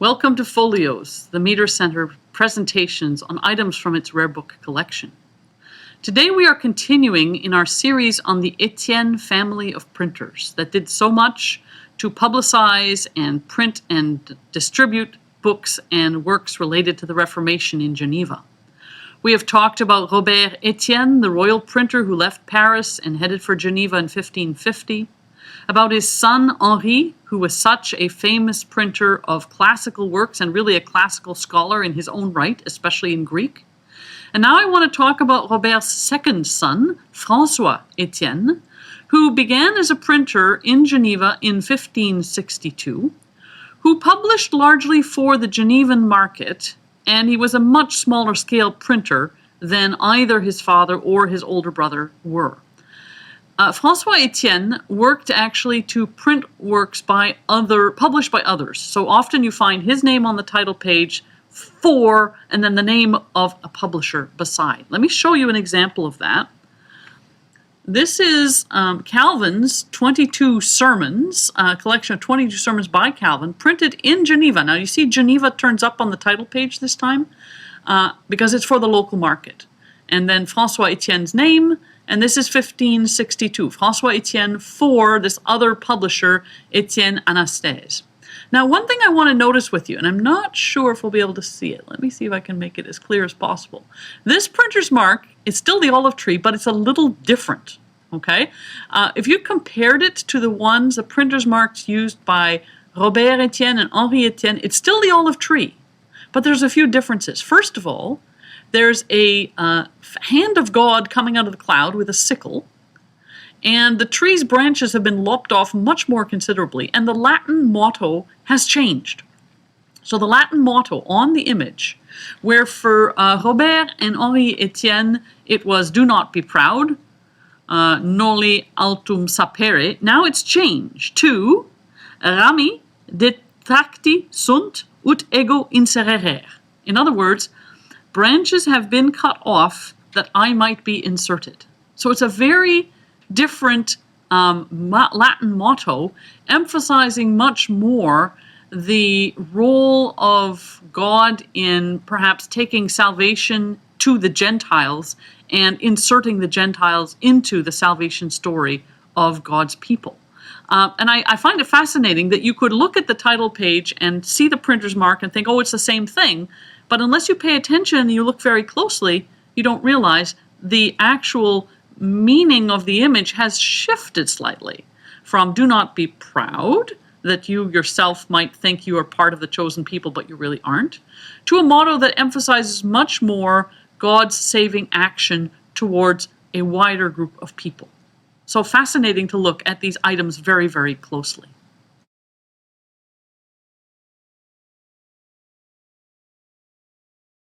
Welcome to Folios, the Meter Center presentations on items from its rare book collection. Today we are continuing in our series on the Etienne family of printers that did so much to publicize and print and distribute books and works related to the Reformation in Geneva. We have talked about Robert Etienne, the royal printer who left Paris and headed for Geneva in 1550, about his son Henri, who was such a famous printer of classical works and really a classical scholar in his own right, especially in Greek. And now I want to talk about Robert's second son, Francois Etienne, who began as a printer in Geneva in 1562, who published largely for the Genevan market, and he was a much smaller scale printer than either his father or his older brother were. Francois Etienne worked actually to print works published by others. So often you find his name on the title page and then the name of a publisher beside. Let me show you an example of that. This is Calvin's 22 sermons, a collection of 22 sermons by Calvin, printed in Geneva. Now you see Geneva turns up on the title page this time because it's for the local market. And then Francois Etienne's name, and this is 1562. Francois Etienne for this other publisher, Etienne Anastase. Now, one thing I want to notice with you, and I'm not sure if we'll be able to see it. Let me see if I can make it as clear as possible. This printer's mark is still the olive tree, but it's a little different, okay? If you compared it to the printer's marks used by Robert Etienne and Henri Etienne, it's still the olive tree, but there's a few differences. First of all, there's a hand of God coming out of the cloud with a sickle, and the tree's branches have been lopped off much more considerably, and the Latin motto has changed. So the Latin motto on the image, where for Robert and Henri Etienne it was "Do not be proud," "Noli altum sapere," now it's changed to "Rami detracti sunt ut ego insererer." In other words, branches have been cut off that I might be inserted. So it's a very different Latin motto, emphasizing much more the role of God in perhaps taking salvation to the Gentiles and inserting the Gentiles into the salvation story of God's people. And I find it fascinating that you could look at the title page and see the printer's mark and think, oh, it's the same thing. But unless you pay attention and you look very closely, you don't realize the actual meaning of the image has shifted slightly from "do not be proud," that you yourself might think you are part of the chosen people, but you really aren't, to a motto that emphasizes much more God's saving action towards a wider group of people. So fascinating to look at these items very, very closely.